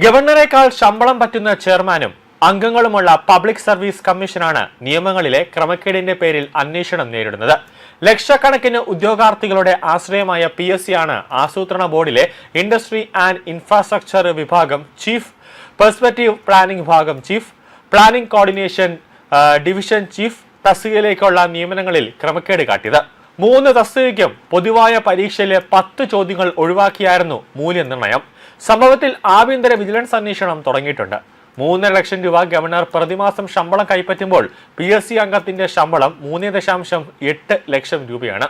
ഗവർണറേക്കാൾ ശമ്പളം പറ്റുന്ന ചെയർമാനും അംഗങ്ങളുമുള്ള പബ്ലിക് സർവീസ് കമ്മീഷനാണ് നിയമങ്ങളിലെ ക്രമക്കേടിന്റെ പേരിൽ അന്വേഷണം നേരിടുന്നത്. ലക്ഷക്കണക്കിന് ഉദ്യോഗാർത്ഥികളുടെ ആശ്രയമായ PSC ആണ് ആസൂത്രണ ബോർഡിലെ ഇൻഡസ്ട്രി ആൻഡ് ഇൻഫ്രാസ്ട്രക്ചർ വിഭാഗം ചീഫ്, പെർസ്പെക്റ്റീവ് പ്ലാനിംഗ് വിഭാഗം chief, planning coordination division chief തസ്തികയിലേക്കുള്ള നിയമനങ്ങളിൽ ക്രമക്കേട് കാട്ടിയത്. 3 തസ്തികയ്ക്കും പൊതുവായ പരീക്ഷയിലെ 10 ചോദ്യങ്ങൾ ഒഴിവാക്കിയായിരുന്നു മൂല്യനിർണ്ണയം. സംഭവത്തിൽ ആഭ്യന്തര വിജിലൻസ് അന്വേഷണം തുടങ്ങിയിട്ടുണ്ട്. 3.5 ലക്ഷം രൂപ ഗവർണർ പ്രതിമാസം ശമ്പളം കൈപ്പറ്റുമ്പോൾ PSC അംഗത്തിന്റെ ശമ്പളം 3.8 ലക്ഷം രൂപയാണ്.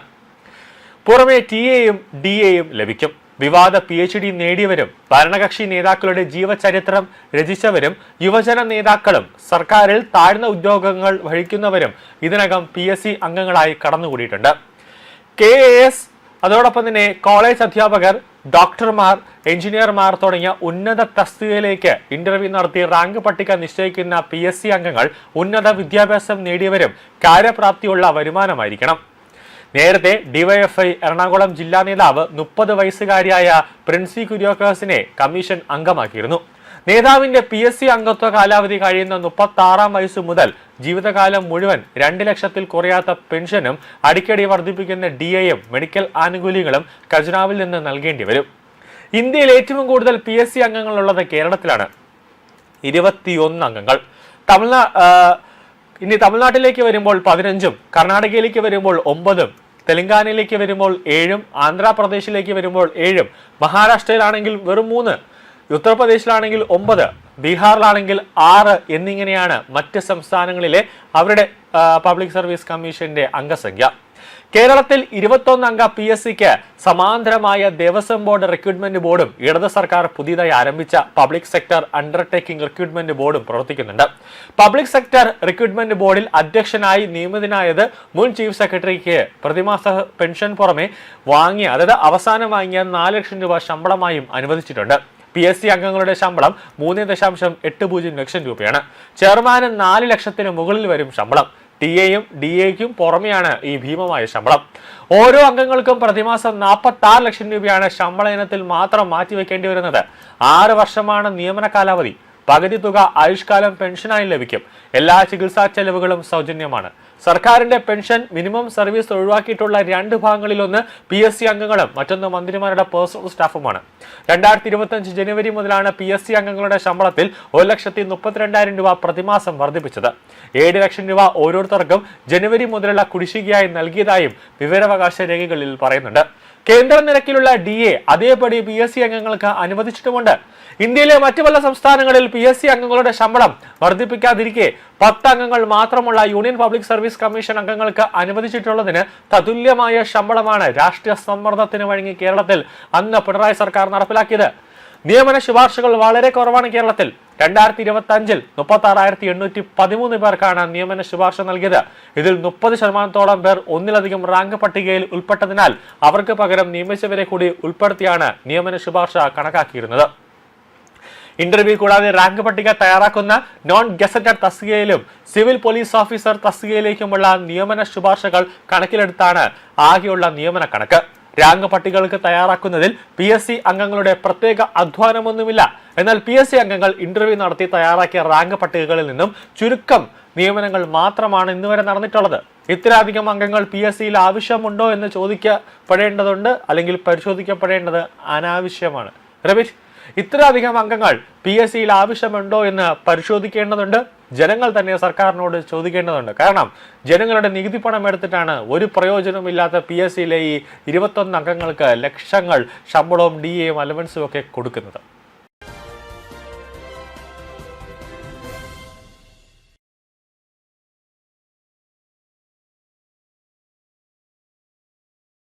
പുറമെ TA-യും DA-യും ലഭിക്കും. വിവാദ PhD നേടിയവരും ഭരണകക്ഷി നേതാക്കളുടെ ജീവചരിത്രം രചിച്ചവരും യുവജന നേതാക്കളും സർക്കാരിൽ താഴ്ന്ന ഉദ്യോഗങ്ങൾ വഹിക്കുന്നവരും ഇതിനകം PSC അംഗങ്ങളായി കടന്നുകൂടിയിട്ടുണ്ട്. KAS, അതോടൊപ്പം തന്നെ കോളേജ് അധ്യാപകർ, ഡോക്ടർമാർ, എഞ്ചിനീയർമാർ തുടങ്ങിയ ഉന്നത തസ്തികയിലേക്ക് ഇന്റർവ്യൂ നടത്തി റാങ്ക് പട്ടിക നിശ്ചയിക്കുന്ന PSC അംഗങ്ങൾ ഉന്നത വിദ്യാഭ്യാസം നേടിയവരും കാര്യപ്രാപ്തിയുള്ള വരുമാനമായിരിക്കണം. നേരത്തെ DYFI എറണാകുളം ജില്ലാ നേതാവ് 30 വയസ്സുകാരിയായ പ്രിൻസി കുര്യാക്കോസിനെ കമ്മീഷൻ അംഗമാക്കിയിരുന്നു. നേതാവിന്റെ PSC അംഗത്വ കാലാവധി കഴിയുന്ന 36-ാം വയസ്സു മുതൽ ജീവിതകാലം മുഴുവൻ 2 ലക്ഷത്തിൽ കുറയാത്ത പെൻഷനും അടിക്കടി വർദ്ധിപ്പിക്കുന്ന DA-യും മെഡിക്കൽ ആനുകൂല്യങ്ങളും ഖജനാവിൽ നിന്ന് നൽകേണ്ടി വരും. ഇന്ത്യയിൽ ഏറ്റവും കൂടുതൽ PSC അംഗങ്ങളുള്ളത് കേരളത്തിലാണ്, 21 അംഗങ്ങൾ. തമിഴ്നാട്ടിലേക്ക് വരുമ്പോൾ 15-ഉം, കർണാടകയിലേക്ക് വരുമ്പോൾ 9-ഉം, തെലങ്കാനയിലേക്ക് വരുമ്പോൾ 7-ഉം, ആന്ധ്രാപ്രദേശിലേക്ക് വരുമ്പോൾ 7-ഉം, മഹാരാഷ്ട്രയിലാണെങ്കിൽ വെറും 3, ഉത്തർപ്രദേശിലാണെങ്കിൽ 9, ബീഹാറിലാണെങ്കിൽ 6 എന്നിങ്ങനെയാണ് മറ്റ് സംസ്ഥാനങ്ങളിലെ അവരുടെ പബ്ലിക് സർവീസ് കമ്മീഷന്റെ അംഗസംഖ്യ. കേരളത്തിൽ 21 അംഗ PSCക്ക് സമാന്തരമായ ദേവസ്വം ബോർഡ് റിക്രൂട്ട്മെന്റ് ബോർഡും ഇടത് സർക്കാർ പുതിയതായി ആരംഭിച്ച പബ്ലിക് സെക്ടർ അണ്ടർടേക്കിംഗ് റിക്രൂട്ട്മെന്റ് ബോർഡും പ്രവർത്തിക്കുന്നുണ്ട്. പബ്ലിക് സെക്ടർ റിക്രൂട്ട്മെന്റ് ബോർഡിൽ അധ്യക്ഷനായി നിയമിതനായത് മുൻ ചീഫ് സെക്രട്ടറിക്ക് പ്രതിമാസ പെൻഷൻ പുറമെ അവസാനം വാങ്ങിയ 4 ലക്ഷം രൂപ ശമ്പളമായും അനുവദിച്ചിട്ടുണ്ട്. PSC അംഗങ്ങളുടെ ശമ്പളം 3.80 ലക്ഷം രൂപയാണ്. ചെയർമാന് 4 ലക്ഷത്തിന് മുകളിൽ വരും ശമ്പളം. TA-യും DA-യ്ക്കും പുറമെയാണ് ഈ ഭീമമായ ശമ്പളം. ഓരോ അംഗങ്ങൾക്കും പ്രതിമാസം 46 ലക്ഷം രൂപയാണ് ശമ്പള ഇനത്തിൽ മാത്രം മാറ്റിവെക്കേണ്ടി വരുന്നത്. 6 വർഷമാണ് നിയമന കാലാവധി. പകുതി തുക ആയുഷ്കാലം പെൻഷനായി ലഭിക്കും. എല്ലാ ചികിത്സാ ചെലവുകളും സൗജന്യമാണ്. സർക്കാരിന്റെ പെൻഷൻ മിനിമം സർവീസ് ഒഴിവാക്കിയിട്ടുള്ള 2 ഭാഗങ്ങളിലൊന്ന് PSC അംഗങ്ങളും മറ്റൊന്ന് മന്ത്രിമാരുടെ പേഴ്സണൽ സ്റ്റാഫുമാണ്. 2025 ജനുവരി മുതലാണ് PSC അംഗങ്ങളുടെ ശമ്പളത്തിൽ 1,32,000 രൂപ പ്രതിമാസം വർദ്ധിപ്പിച്ചത്. 7 ലക്ഷം രൂപ ഓരോരുത്തർക്കും ജനുവരി മുതലുള്ള കുടിശ്ശികയായി നൽകിയതായും വിവരാവകാശ രേഖകളിൽ പറയുന്നുണ്ട്. കേന്ദ്ര നിരക്കിലുള്ള DA അതേപടി PSC അംഗങ്ങൾക്ക് അനുവദിച്ചിട്ടുമുണ്ട്. ഇന്ത്യയിലെ മറ്റു പല സംസ്ഥാനങ്ങളിൽ PSC അംഗങ്ങളുടെ ശമ്പളം വർദ്ധിപ്പിക്കാതിരിക്കെ 10 അംഗങ്ങൾ മാത്രമുള്ള യൂണിയൻ പബ്ലിക് സർവീസ് കമ്മീഷൻ അംഗങ്ങൾക്ക് അനുവദിച്ചിട്ടുള്ളതിന് തതുല്യമായ ശമ്പളമാണ് രാഷ്ട്രീയ സമ്മർദ്ദത്തിന് വഴങ്ങി കേരളത്തിൽ അന്ന് പിണറായി സർക്കാർ നടപ്പിലാക്കിയത്. നിയമന ശുപാർശകൾ വളരെ കുറവാണ് കേരളത്തിൽ. 2025-ൽ 36,813 പേർക്കാണ് നിയമന ശുപാർശ നൽകിയത്. ഇതിൽ 30% പേർ ഒന്നിലധികം റാങ്ക് പട്ടികയിൽ ഉൾപ്പെട്ടതിനാൽ അവർക്ക് പകരം നിയമിച്ചവരെ കൂടി ഉൾപ്പെടുത്തിയാണ് നിയമന ശുപാർശ കണക്കാക്കിയിരുന്നത്. ഇന്റർവ്യൂ കൂടാതെ റാങ്ക് പട്ടിക തയ്യാറാക്കുന്ന നോൺ ഗസറ്റഡ് തസ്തികയിലും സിവിൽ പോലീസ് ഓഫീസർ തസ്തികയിലേക്കുമുള്ള നിയമന ശുപാർശകൾ കണക്കിലെടുത്താണ് ആകെയുള്ള നിയമന കണക്ക്. റാങ്ക് പട്ടികകൾക്ക് തയ്യാറാക്കുന്നതിൽ PSC അംഗങ്ങളുടെ പ്രത്യേക അധ്വാനമൊന്നുമില്ല. എന്നാൽ PSC അംഗങ്ങൾ ഇന്റർവ്യൂ നടത്തി തയ്യാറാക്കിയ റാങ്ക് പട്ടികകളിൽ നിന്നും ചുരുക്കം നിയമനങ്ങൾ മാത്രമാണ് ഇന്നുവരെ നടന്നിട്ടുള്ളത്. ഇത്രയധികം അംഗങ്ങൾ PSCയിൽ ആവശ്യമുണ്ടോ എന്ന് ചോദിക്കപ്പെടേണ്ടതുണ്ട്, അല്ലെങ്കിൽ പരിശോധിക്കപ്പെടേണ്ടത് അനാവശ്യമാണ്. രമേശ്, ഇത്രയധികം അംഗങ്ങൾ PSCയിൽ ആവശ്യമുണ്ടോ എന്ന് പരിശോധിക്കേണ്ടതുണ്ട്. ജനങ്ങൾ തന്നെ സർക്കാരിനോട് ചോദിക്കേണ്ടതുണ്ട്. കാരണം ജനങ്ങളുടെ നികുതി പണം എടുത്തിട്ടാണ് ഒരു പ്രയോജനമില്ലാത്ത PSCയിലെ ഈ 21 അംഗങ്ങൾക്ക് ലക്ഷങ്ങൾ ശമ്പളവും DA-യും അലവൻസും ഒക്കെ കൊടുക്കുന്നത്.